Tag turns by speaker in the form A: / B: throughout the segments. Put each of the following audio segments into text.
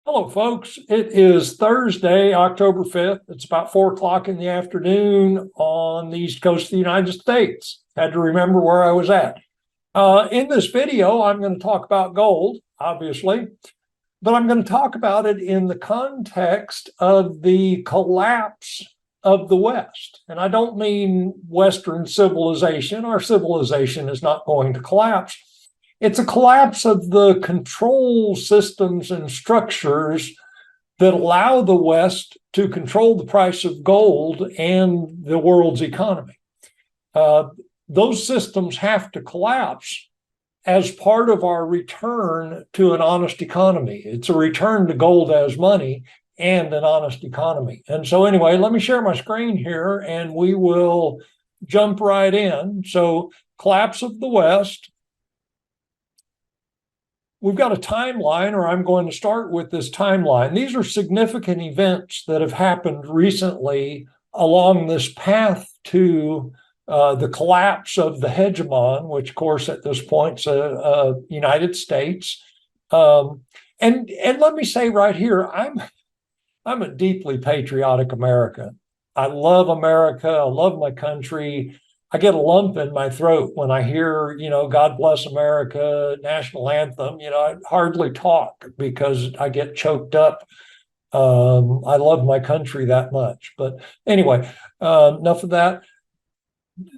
A: Hello, folks. It is Thursday, October 5th. It's about 4 o'clock in the afternoon on the East Coast of the United States. Had to remember where I was at. In this video, I'm going to talk about gold, obviously, but I'm going to talk about it in the context of the collapse of the West. And I don't mean Western civilization. Our civilization is not going to collapse. It's a collapse of the control systems and structures that allow the West to control the price of gold and the world's economy. Those systems have to collapse as part of our return to an honest economy. It's a return to gold as money and an honest economy. And so anyway, let me share my screen here and we will jump right in. So collapse of the West. We've got a timeline, or I'm going to start with this timeline. These are significant events that have happened recently along this path to the collapse of the hegemon, which, of course, at this point is United States. And let me say right here, I'm a deeply patriotic American. I love America. I love my country. I get a lump in my throat when I hear, God bless America, national anthem. I hardly talk because I get choked up. I love my country that much. But anyway, enough of that.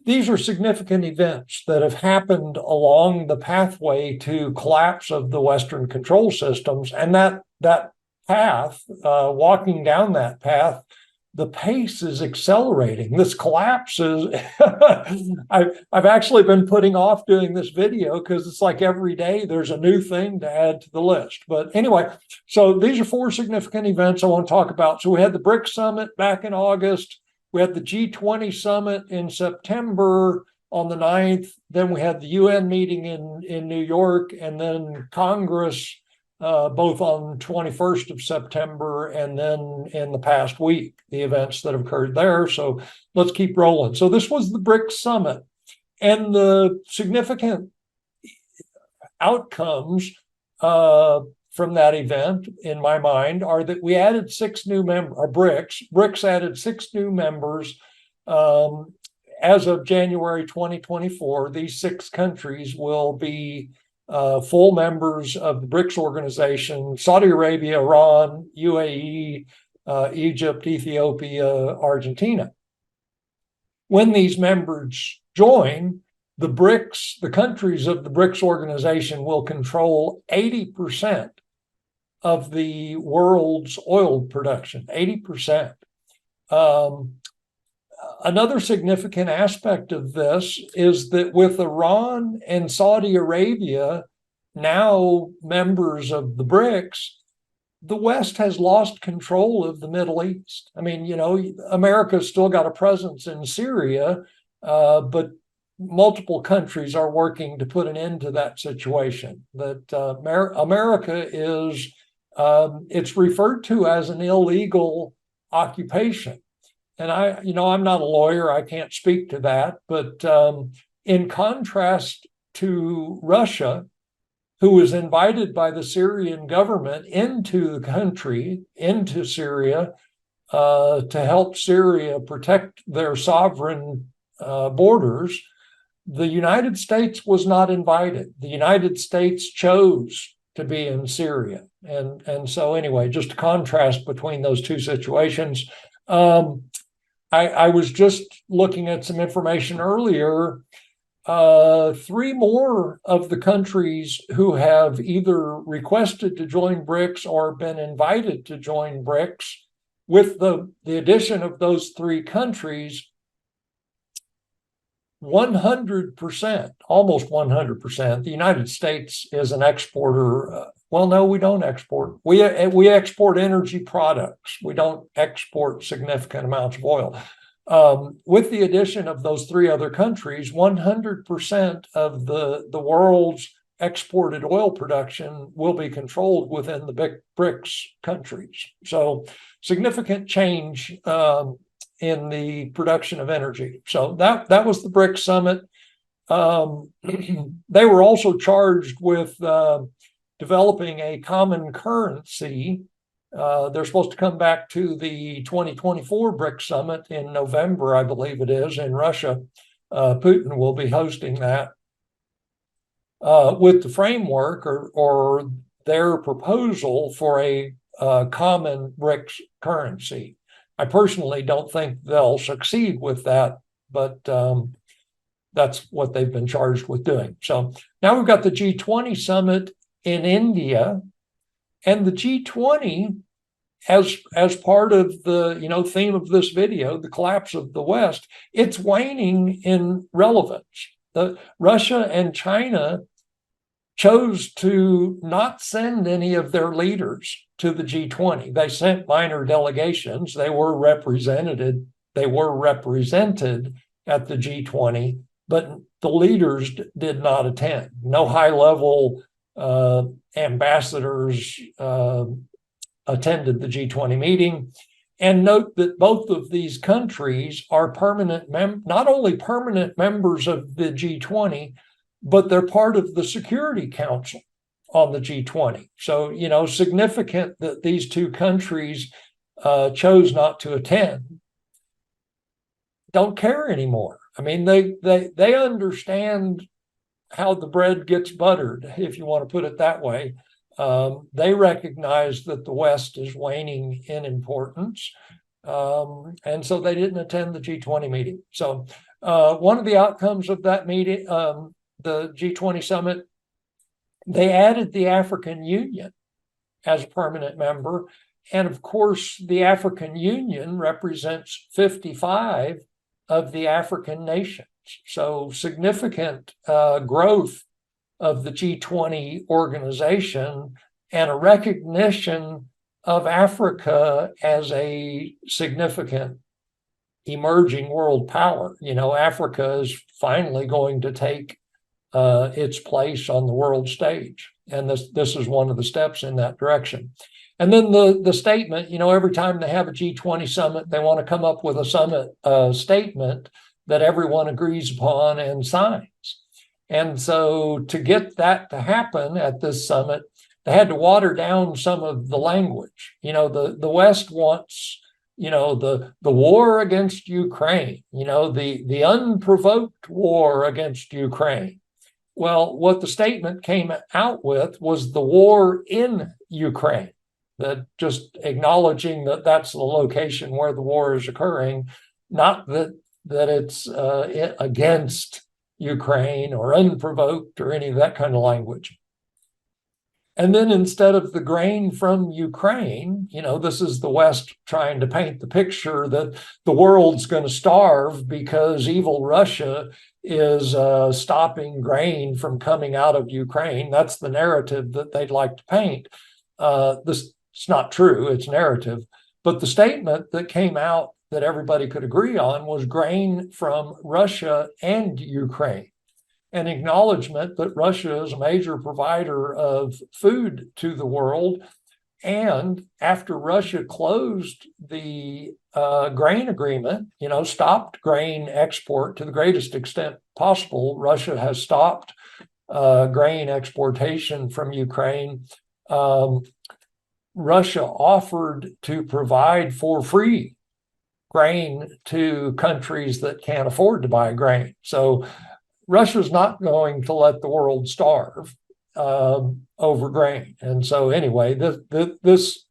A: These are significant events that have happened along the pathway to collapse of the Western control systems. And that path, walking down that path, the pace is accelerating. This collapse is, I've actually been putting off doing this video because it's like every day there's a new thing to add to the list. But anyway, so these are 4 significant events I want to talk about. So we had the BRICS Summit back in August. We had the G20 Summit in September on the 9th. Then we had the UN meeting in New York, and then Congress both on 21st of September and then in the past week, the events that have occurred there. So let's keep rolling. So this was the BRICS Summit, and the significant outcomes from that event, in my mind, are that we added 6 new members, BRICS added 6 new members as of January 2024. These 6 countries will be full members of the BRICS organization: Saudi Arabia, Iran, UAE, Egypt, Ethiopia, Argentina. When these members join, the countries of the BRICS organization will control 80% of the world's oil production, 80%. Another significant aspect of this is that with Iran and Saudi Arabia now members of the BRICS, the West has lost control of the Middle East. I mean, America's still got a presence in Syria, but multiple countries are working to put an end to that situation. That America is, it's referred to as an illegal occupation. And I'm not a lawyer, I can't speak to that, but in contrast to Russia, who was invited by the Syrian government into the country, into Syria, to help Syria protect their sovereign borders, the United States was not invited. The United States chose to be in Syria. And so anyway, just a contrast between those two situations. I was just looking at some information earlier. 3 more of the countries who have either requested to join BRICS or been invited to join BRICS, with the addition of those 3 countries, 100%, almost 100%. The United States is an exporter. Well, no, we don't export. We export energy products. We don't export significant amounts of oil. With the addition of those 3 other countries, 100% of the world's exported oil production will be controlled within the BRICS countries. So significant change in the production of energy. So that was the BRICS Summit. They were also charged with developing a common currency They're supposed to come back to the 2024 BRICS Summit in November, I believe it is, in Russia. Putin will be hosting that with the framework or their proposal for a common BRICS currency. I personally don't think they'll succeed with that, but that's what they've been charged with doing. So now we've got the G20 Summit in India, and the G20, as part of the theme of this video, the collapse of the West, it's waning in relevance. Russia and China chose to not send any of their leaders to the G20. They sent minor delegations. They were represented at the G20, but the leaders did not attend. No high-level ambassadors attended the G20 meeting. And note that both of these countries are not only permanent members of the G20, but they're part of the Security Council on the G20. So, significant that these two countries chose not to attend. Don't care anymore. I mean, they understand how the bread gets buttered, if you want to put it that way. They recognize that the West is waning in importance. And so they didn't attend the G20 meeting. So one of the outcomes of that meeting, the G20 summit, they added the African Union as a permanent member. And of course, the African Union represents 55 of the African nations. So significant growth of the G20 organization and a recognition of Africa as a significant emerging world power. Africa is finally going to take its place on the world stage. And this is one of the steps in that direction. And then the statement, every time they have a G20 summit, they want to come up with a summit statement that everyone agrees upon and signs. And so to get that to happen at this summit, they had to water down some of the language. The West wants, the war against Ukraine, the unprovoked war against Ukraine. Well, what the statement came out with was the war in Ukraine, that just acknowledging that that's the location where the war is occurring, not that it's against Ukraine or unprovoked or any of that kind of language. And then instead of the grain from Ukraine, this is the West trying to paint the picture that the world's going to starve because evil Russia is stopping grain from coming out of Ukraine. That's the narrative that they'd like to paint. This it's not true, it's narrative. But the statement that came out that everybody could agree on was grain from Russia and Ukraine. An acknowledgement that Russia is a major provider of food to the world. And after Russia closed the grain agreement, stopped grain export to the greatest extent possible, Russia has stopped grain exportation from Ukraine. Russia offered to provide for free grain to countries that can't afford to buy grain. So Russia's not going to let the world starve over grain. And so anyway, this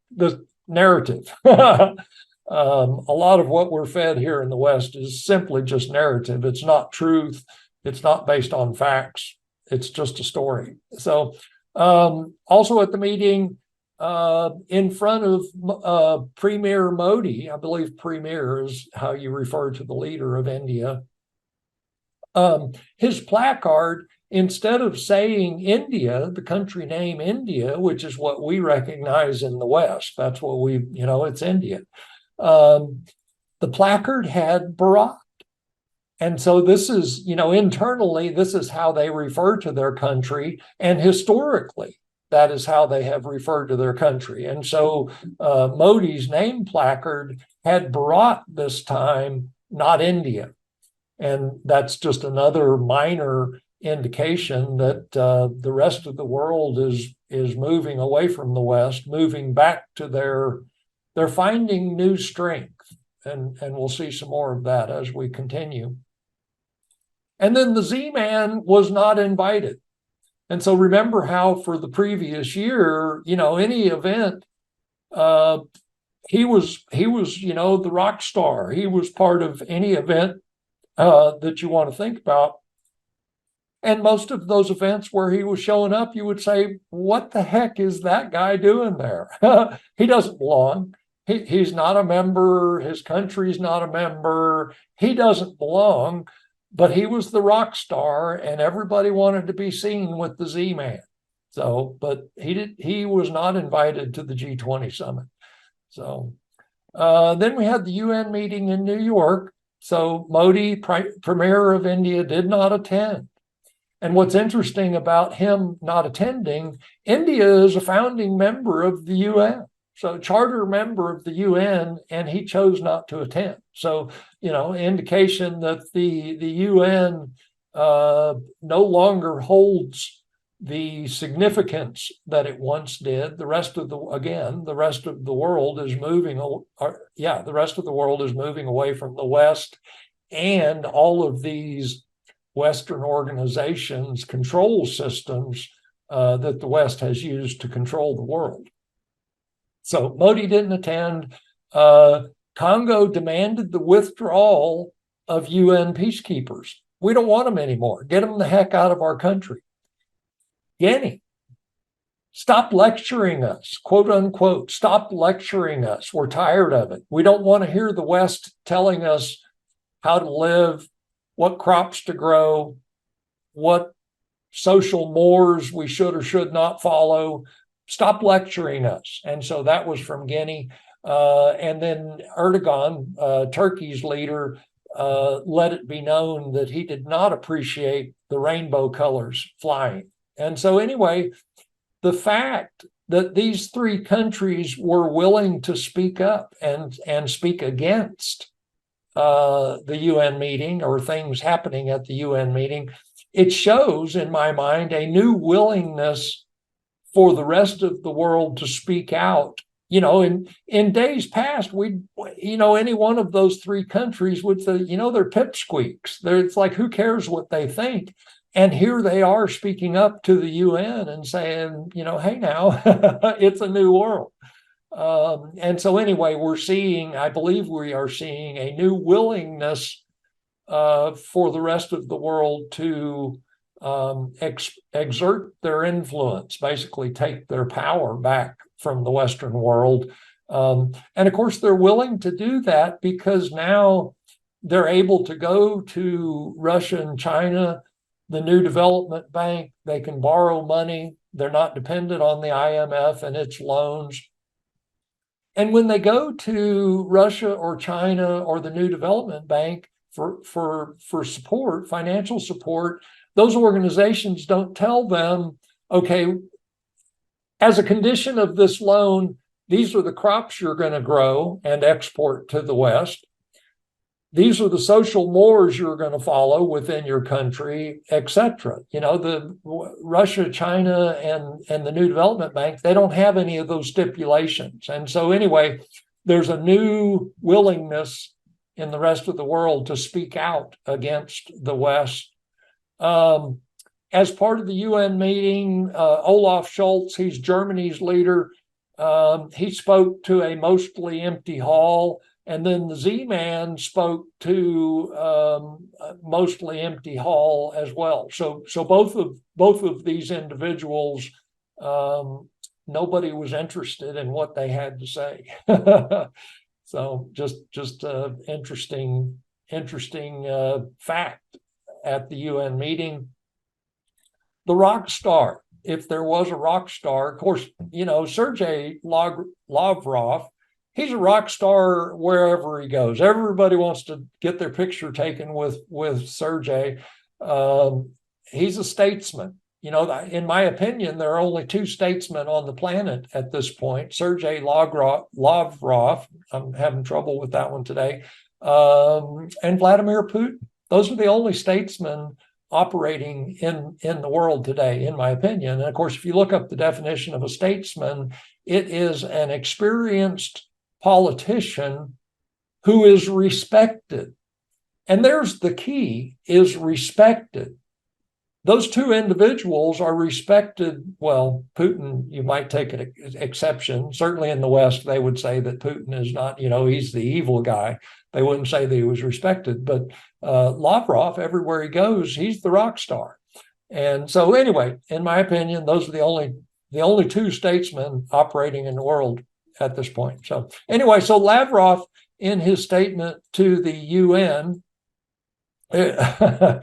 A: narrative, a lot of what we're fed here in the West is simply just narrative. It's not truth. It's not based on facts. It's just a story. So also at the meeting, in front of Premier Modi, I believe Premier is how you refer to the leader of India, his placard, instead of saying India, the country name India, which is what we recognize in the West, that's what it's India. The placard had Bharat. And so this is, internally, this is how they refer to their country. And historically, that is how they have referred to their country. And so Modi's name placard had Bharat this time, not India. And that's just another minor indication that the rest of the world is moving away from the West, moving back to they're finding new strength. And we'll see some more of that as we continue. And then the Z-Man was not invited. And so remember how for the previous year, any event, he was, the rock star. He was part of any event that you want to think about. And most of those events where he was showing up, you would say, what the heck is that guy doing there? He doesn't belong. He's not a member. His country's not a member. He doesn't belong. But he was the rock star, and everybody wanted to be seen with the Z-Man. So, but he was not invited to the G20 Summit. So then we had the UN meeting in New York. So Modi, Premier of India, did not attend. And what's interesting about him not attending, India is a founding member of the UN. So charter member of the UN, and he chose not to attend. So, indication that the UN no longer holds the significance that it once did. The rest of the world is moving. The rest of the world is moving away from the West, and all of these Western organizations control systems that the West has used to control the world. So Modi didn't attend. Congo demanded the withdrawal of UN peacekeepers. We don't want them anymore. Get them the heck out of our country. Guinea, stop lecturing us, quote unquote, stop lecturing us. We're tired of it. We don't want to hear the West telling us how to live, what crops to grow, what social mores we should or should not follow. Stop lecturing us. And so that was from Guinea. And then Erdogan, Turkey's leader, let it be known that he did not appreciate the rainbow colors flying. And so anyway, the fact that these three countries were willing to speak up and speak against the UN meeting or things happening at the UN meeting, it shows, in my mind, a new willingness for the rest of the world to speak out. In days past, any one of those three countries would say, they're pipsqueaks. It's like, who cares what they think? And here they are speaking up to the UN and saying, hey now, it's a new world. And so anyway, I believe we are seeing a new willingness for the rest of the world to exert their influence, basically take their power back from the Western world. And of course, they're willing to do that because now they're able to go to Russia and China, the new development bank. They can borrow money. They're not dependent on the IMF and its loans. And when they go to Russia or China or the new development bank for support, financial support, those organizations don't tell them, okay, as a condition of this loan, these are the crops you're going to grow and export to the West. These are the social mores you're going to follow within your country, etc. The Russia, China, and the New Development Bank, they don't have any of those stipulations. And so anyway, there's a new willingness in the rest of the world to speak out against the West. As part of the UN meeting, Olaf Scholz, he's Germany's leader, he spoke to a mostly empty hall, and then the Z-Man spoke to a mostly empty hall as well. So both of these individuals, nobody was interested in what they had to say. So just interesting fact at the UN meeting. The rock star, if there was a rock star, of course, Sergei Lavrov, he's a rock star wherever he goes. Everybody wants to get their picture taken with Sergei. He's a statesman. In my opinion, there are only two statesmen on the planet at this point, Sergei Lavrov, I'm having trouble with that one today, and Vladimir Putin. Those are the only statesmen operating in the world today, in my opinion. And of course, if you look up the definition of a statesman, it is an experienced politician who is respected. And there's the key, is respected. Those two individuals are respected. Well, Putin, you might take an exception. Certainly in the West, they would say that Putin is not, he's the evil guy. They wouldn't say that he was respected. But Lavrov, everywhere he goes, he's the rock star. And so anyway, in my opinion, those are the only two statesmen operating in the world at this point. So anyway, so Lavrov, in his statement to the UN, it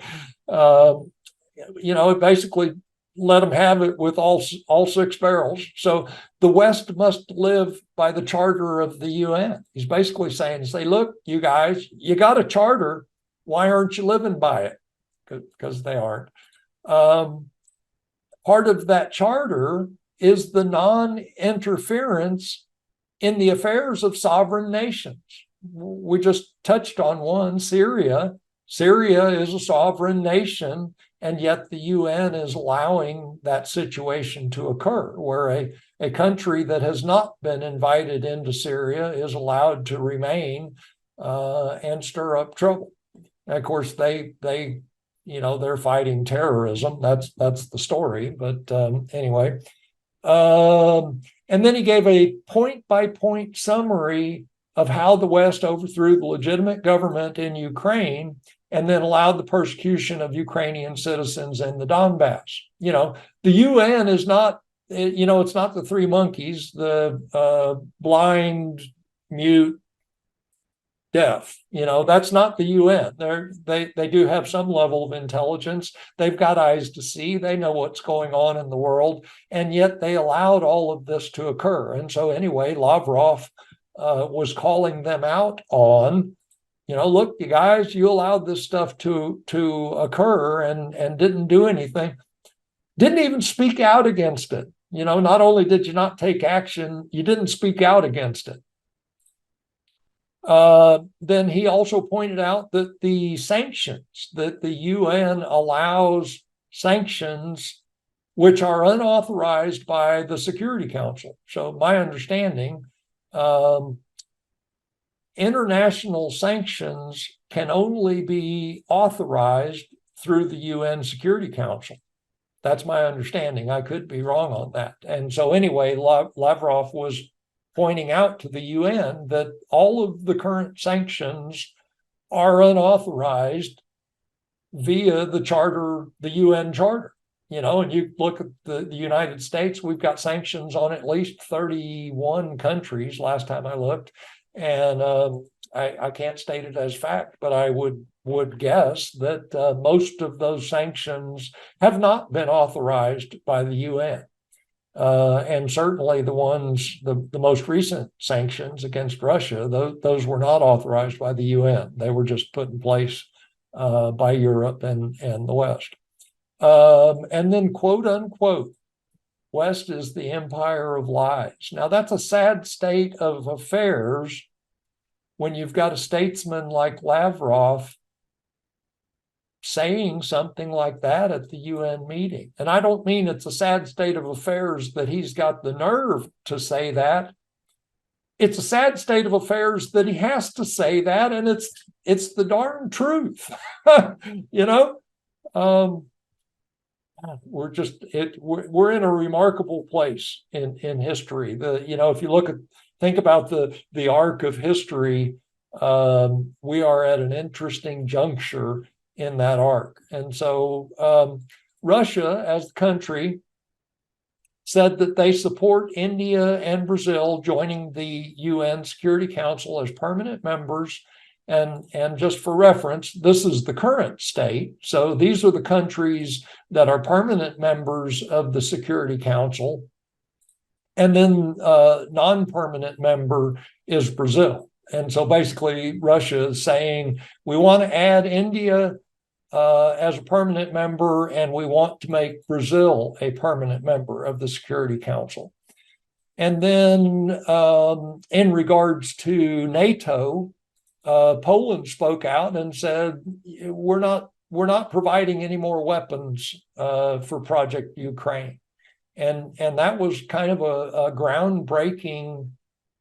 A: basically let them have it with all six barrels. So the West must live by the charter of the UN. He's basically saying, look, you guys, you got a charter. Why aren't you living by it? Because they aren't. Part of that charter is the non-interference in the affairs of sovereign nations. We just touched on one, Syria. Syria is a sovereign nation, and yet the UN is allowing that situation to occur, where a country that has not been invited into Syria is allowed to remain and stir up trouble. And of course, they're fighting terrorism. That's the story. But anyway, and then he gave a point-by-point summary of how the West overthrew the legitimate government in Ukraine and then allowed the persecution of Ukrainian citizens in the Donbass. The UN is not, it's not the three monkeys, the blind, mute, deaf. That's not the UN. They do have some level of intelligence. They've got eyes to see. They know what's going on in the world, and yet they allowed all of this to occur. And so anyway, Lavrov was calling them out on, look, you guys, you allowed this stuff to occur and didn't do anything. Didn't even speak out against it. Not only did you not take action, you didn't speak out against it. Then he also pointed out that the sanctions, that the UN allows sanctions which are unauthorized by the Security Council. So my understanding, international sanctions can only be authorized through the UN Security Council. That's my understanding. I could be wrong on that. And so anyway, Lavrov was pointing out to the UN that all of the current sanctions are unauthorized via the charter, the UN charter. And you look at the United States, we've got sanctions on at least 31 countries last time I looked. And I can't state it as fact, but I would guess that most of those sanctions have not been authorized by the UN. And certainly the ones, the most recent sanctions against Russia, those were not authorized by the UN. They were just put in place by Europe and the West. And then, quote unquote, West is the empire of lies. Now, that's a sad state of affairs when you've got a statesman like Lavrov saying something like that at the UN meeting. And I don't mean it's a sad state of affairs that he's got the nerve to say that. It's a sad state of affairs that he has to say that, and it's the darn truth. We're in a remarkable place in history. If you think about the arc of history, we are at an interesting juncture in that arc. And so Russia, as the country, said that they support India and Brazil joining the UN Security Council as permanent members. And just for reference, this is the current state. So these are the countries that are permanent members of the Security Council. And then non-permanent member is Brazil. And so basically Russia is saying, we want to add India as a permanent member, and we want to make Brazil a permanent member of the Security Council. And then in regards to NATO, Poland spoke out and said, we're not we're not providing any more weapons for Project Ukraine. And that was kind of a groundbreaking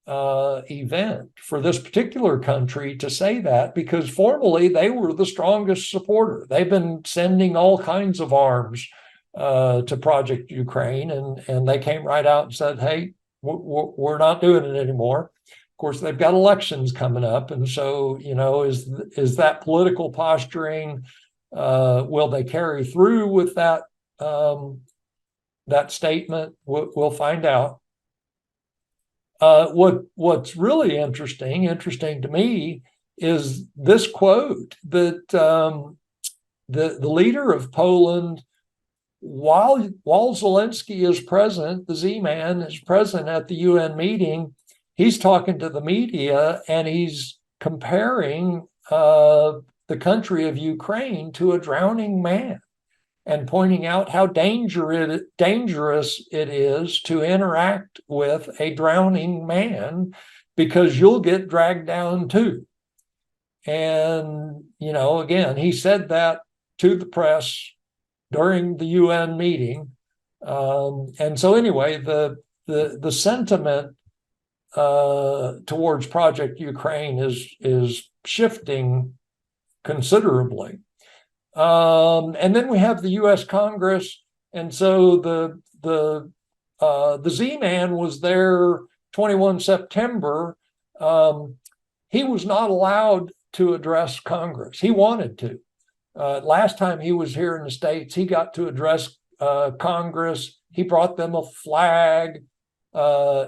A: event for this particular country to say that, because formally they were the strongest supporter. They've been sending all kinds of arms to Project Ukraine, and they came right out and said, hey, we're not doing it anymore. Of course, they've got elections coming up, and so, is that political posturing? Will they carry through with that that statement? We'll find out. What's really interesting to me is this quote that the leader of Poland, while Zelensky is present, the Z-Man is present at the UN meeting, he's talking to the media and he's comparing the country of Ukraine to a drowning man, and pointing out how dangerous it is to interact with a drowning man, because you'll get dragged down too. And, again, he said that to the press during the UN meeting. And so anyway, the sentiment towards Project Ukraine is shifting considerably. And then we have the U.S. Congress, and so the Z-Man was there 21 September. He was not allowed to address Congress. He wanted to. Last time he was here in the States, he got to address Congress. He brought them a flag.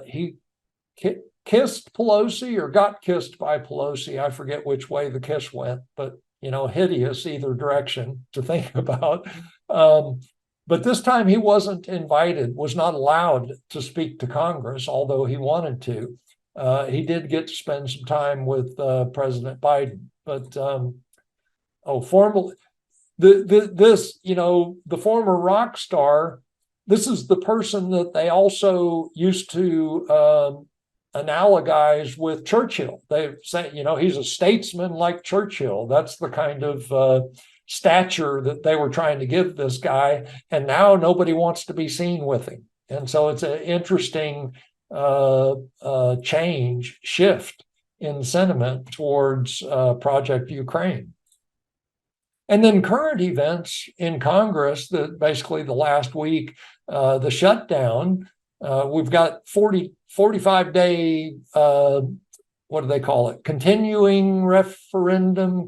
A: He kissed Pelosi, or got kissed by Pelosi. I forget which way the kiss went, but hideous either direction to think about. But this time he wasn't invited, was not allowed to speak to Congress, although he wanted to. He did get to spend some time with President Biden. But the former rock star, this is the person that they also used to analogize with Churchill. They say, he's a statesman like Churchill. That's the kind of stature that they were trying to give this guy. And now nobody wants to be seen with him. And so it's an interesting shift in sentiment towards Project Ukraine. And then current events in Congress, basically the last week, the shutdown. We've got 45-day, what do they call it? Continuation referendum.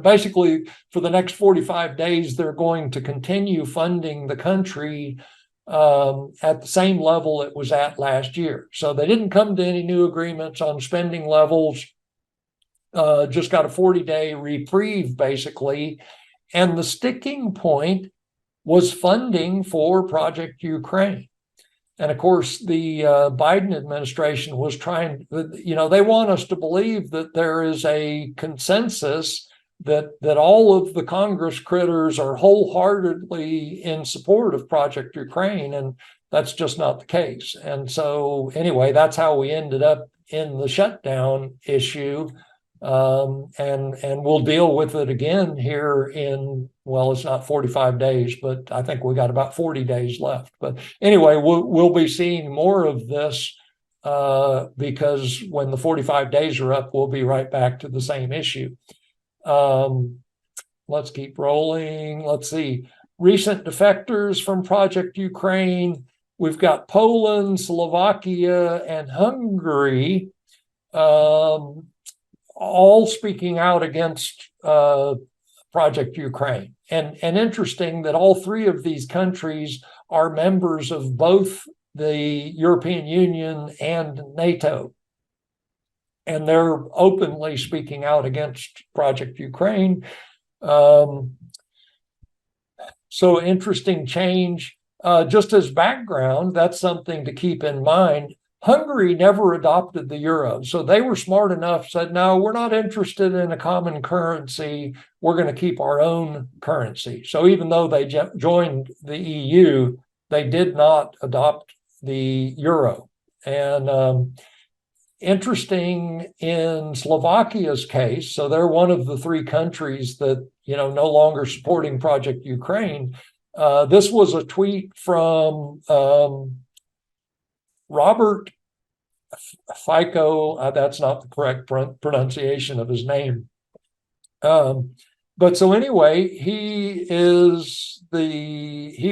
A: Basically, for the next 45 days, they're going to continue funding the country at the same level it was at last year. So they didn't come to any new agreements on spending levels, just got a 40-day reprieve, basically. And the sticking point was funding for Project Ukraine. And of course, the Biden administration was trying, they want us to believe that there is a consensus that all of the Congress critters are wholeheartedly in support of Project Ukraine, and that's just not the case. And so anyway, that's how we ended up in the shutdown issue. And we'll deal with it again here in, well, it's not 45 days, but I think we got about 40 days left. But anyway, we'll be seeing more of this because when the 45 days are up, we'll be right back to the same issue. Let's keep rolling. Let's see. Recent defectors from Project Ukraine. We've got Poland, Slovakia, and Hungary. All speaking out against Project Ukraine. And interesting that all three of these countries are members of both the European Union and NATO. And they're openly speaking out against Project Ukraine. So interesting change. Just as background, that's something to keep in mind. Hungary never adopted the euro. So they were smart enough, said, no, we're not interested in a common currency. We're going to keep our own currency. So even though they joined the EU, they did not adopt the euro. And Interesting in Slovakia's case, so they're one of the three countries that, no longer supporting Project Ukraine. This was a tweet from Robert Fico. That's not the correct pronunciation of his name. But so anyway, he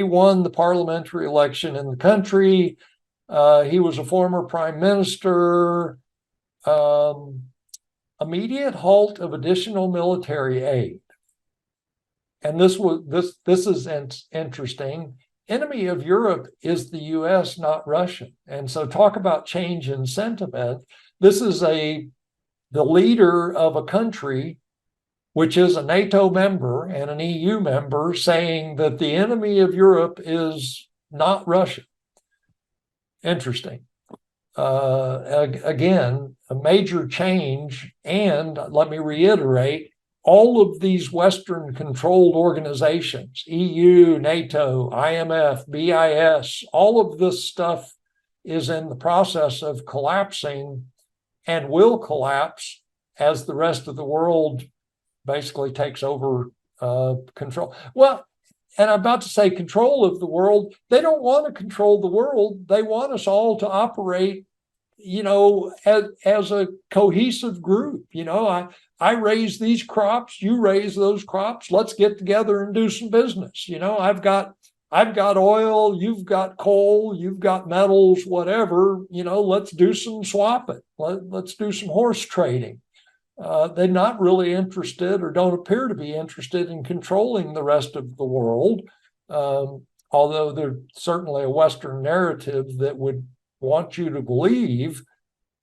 A: won the parliamentary election in the country. He was a former prime minister. Immediate halt of additional military aid. And this is interesting. Enemy of Europe is the U.S., not Russia. And so talk about change in sentiment. This is the leader of a country which is a NATO member and an EU member saying that the enemy of Europe is not Russia. Interesting. Again, a major change. And let me reiterate, all of these Western-controlled organizations, EU, NATO, IMF, BIS, all of this stuff is in the process of collapsing and will collapse as the rest of the world basically takes over control. Well, and I'm about to say control of the world. They don't want to control the world. They want us all to operate, as a cohesive group. I raise these crops, you raise those crops. Let's get together and do some business. I've got oil, you've got coal, you've got metals, whatever. Let's do some swapping. Let's do some horse trading. They're not really interested, or don't appear to be interested, in controlling the rest of the world, although there's certainly a Western narrative that would want you to believe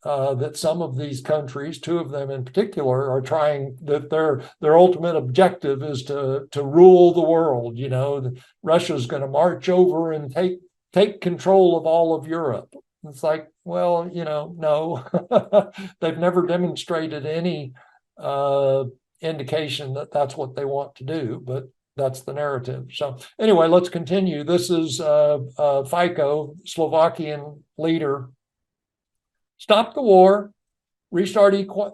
A: that some of these countries, two of them in particular, are trying, that their ultimate objective is to rule the world. Russia's going to march over and take control of all of Europe. It's like, well, no, they've never demonstrated any indication that that's what they want to do, but that's the narrative. So anyway, let's continue. This is Fico, Slovakian leader. Stop the war, restart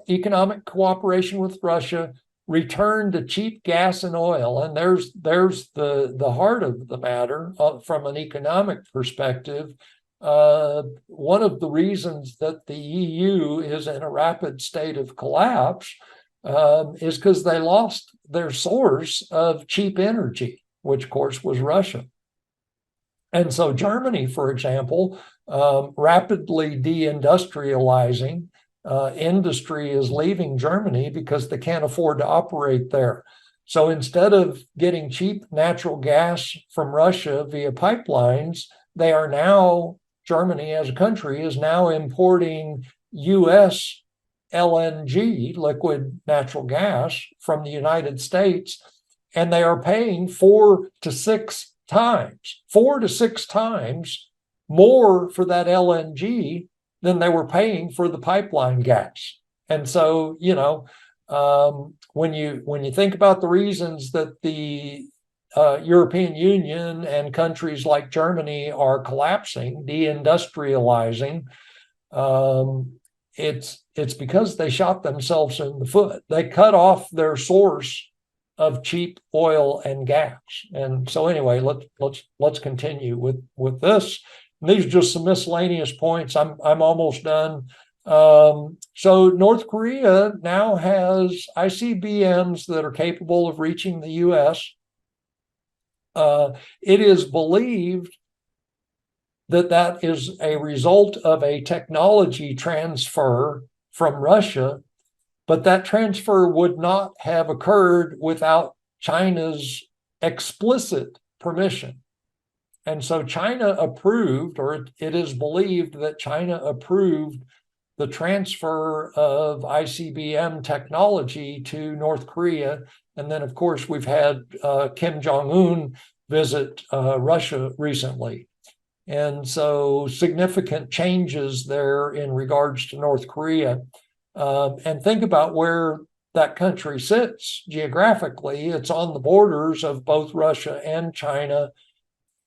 A: economic cooperation with Russia, return to cheap gas and oil. And there's the heart of the matter from an economic perspective. One of the reasons that the EU is in a rapid state of collapse is because they lost their source of cheap energy, which of course was Russia. And so Germany, for example, rapidly deindustrializing, industry is leaving Germany because they can't afford to operate there. So instead of getting cheap natural gas from Russia via pipelines, they are now, Germany as a country is now importing U.S. LNG, liquid natural gas, from the United States, and they are paying 4 to 6 times more for that LNG than they were paying for the pipeline gas. And so, when you think about the reasons that the European Union and countries like Germany are collapsing, deindustrializing, it's because they shot themselves in the foot. They cut off their source of cheap oil and gas. And so anyway, let's continue with this. And these are just some miscellaneous points. I'm almost done. So North Korea now has ICBMs that are capable of reaching the U.S. It is believed that is a result of a technology transfer from Russia, but that transfer would not have occurred without China's explicit permission. And so China approved, or it is believed that China approved the transfer of ICBM technology to North Korea. And then, of course, we've had Kim Jong-un visit Russia recently. And so significant changes there in regards to North Korea. And think about where that country sits geographically. It's on the borders of both Russia and China.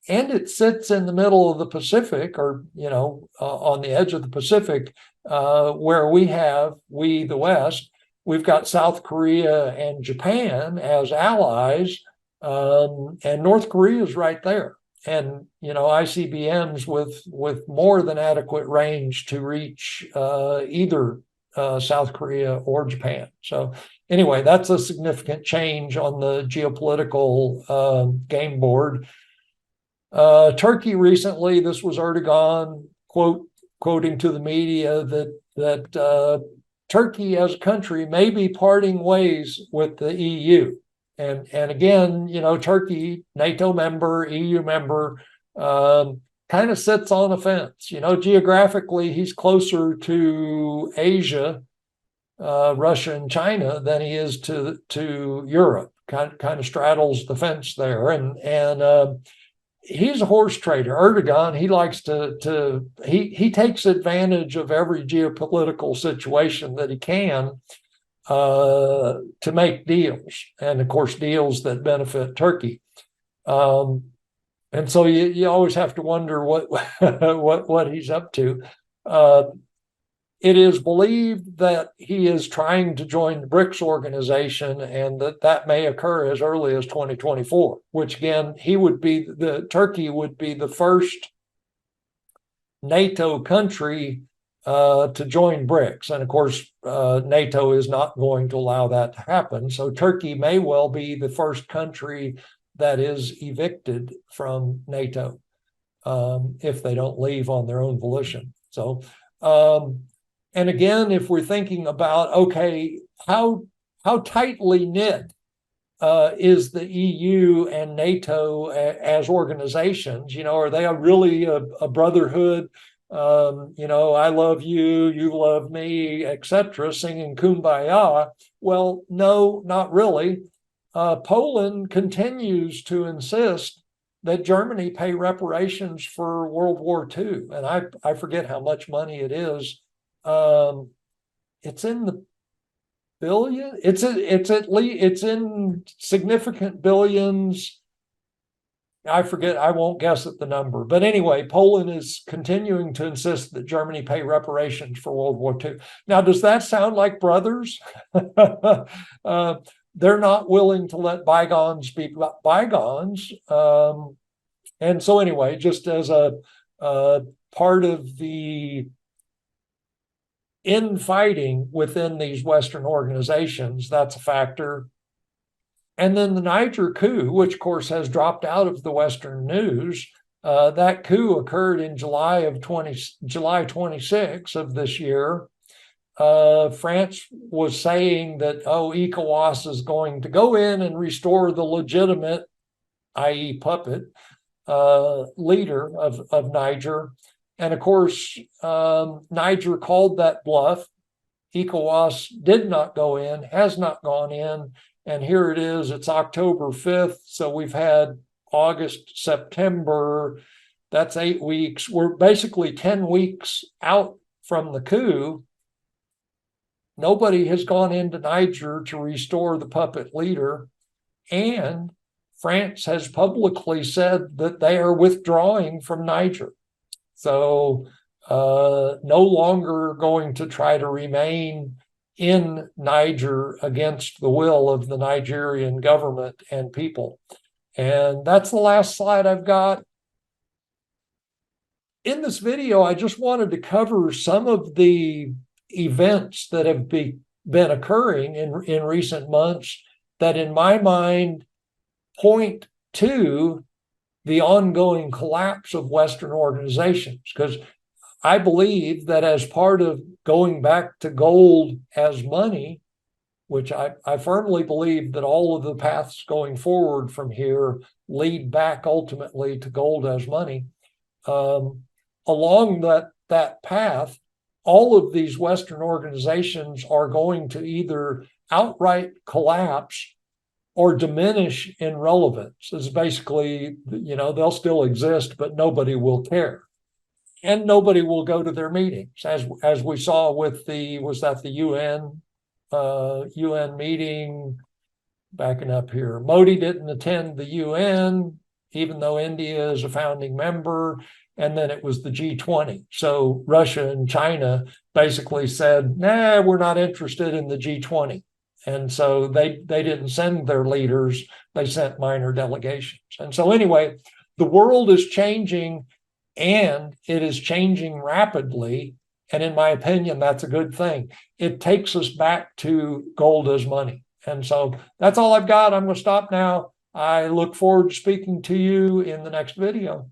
A: and it sits in the middle of the Pacific, or on the edge of the Pacific, where we the West, we've got South Korea and Japan as allies, and North Korea is right there. And ICBMs with more than adequate range to reach either South Korea or Japan. So anyway, that's a significant change on the geopolitical game board. Turkey recently, this was Erdogan quoting to the media that Turkey as a country may be parting ways with the EU. And again, Turkey, NATO member, EU member, kind of sits on the fence. Geographically, he's closer to Asia, Russia and China than he is to Europe. Kind of straddles the fence there, and he's a horse trader. Erdogan, he likes he takes advantage of every geopolitical situation that he can to make deals, and of course deals that benefit Turkey. And so you always have to wonder what he's up to. It is believed that he is trying to join the BRICS organization, and that may occur as early as 2024, which again, Turkey would be the first NATO country to join BRICS. And of course, NATO is not going to allow that to happen. So Turkey may well be the first country that is evicted from NATO if they don't leave on their own volition. So, and again, if we're thinking about, okay, how tightly knit is the EU and NATO as organizations? Are they really a brotherhood? I love you, you love me, etc., singing Kumbaya? Well, no, not really. Poland continues to insist that Germany pay reparations for World War II, and I forget how much money it is. It's in the billion. It's at least it's in significant billions. I forget. I won't guess at the number. But anyway, Poland is continuing to insist that Germany pay reparations for World War II. Now, does that sound like brothers? They're not willing to let bygones be bygones. And so anyway, just as a part of the infighting within these Western organizations, that's a factor. And then the Niger coup, which of course has dropped out of the Western news, that coup occurred in July 26 of this year. France was saying that, ECOWAS is going to go in and restore the legitimate, i.e. puppet, leader of Niger. And of course, Niger called that bluff. ECOWAS did not go in, has not gone in. And here it is, it's October 5th. So we've had August, September, that's 8 weeks. We're basically 10 weeks out from the coup. Nobody has gone into Niger to restore the puppet leader. And France has publicly said that they are withdrawing from Niger. So no longer going to try to remain in Niger against the will of the Nigerian government and people. And that's the last slide I've got. In this video, I just wanted to cover some of the events that have been occurring in recent months that, in my mind, point to the ongoing collapse of Western organizations. Because I believe that as part of going back to gold as money, which I firmly believe that all of the paths going forward from here lead back ultimately to gold as money, along that path, all of these Western organizations are going to either outright collapse or diminish in relevance. It's basically, they'll still exist, but nobody will care. And nobody will go to their meetings, as we saw with the UN meeting. Backing up here, Modi didn't attend the UN. even though India is a founding member. And then it was the G20. So Russia and China basically said, nah, we're not interested in the G20. And so they didn't send their leaders, they sent minor delegations. And so anyway, the world is changing, and it is changing rapidly. And in my opinion, that's a good thing. It takes us back to gold as money. And so that's all I've got. I'm going to stop now. I look forward to speaking to you in the next video.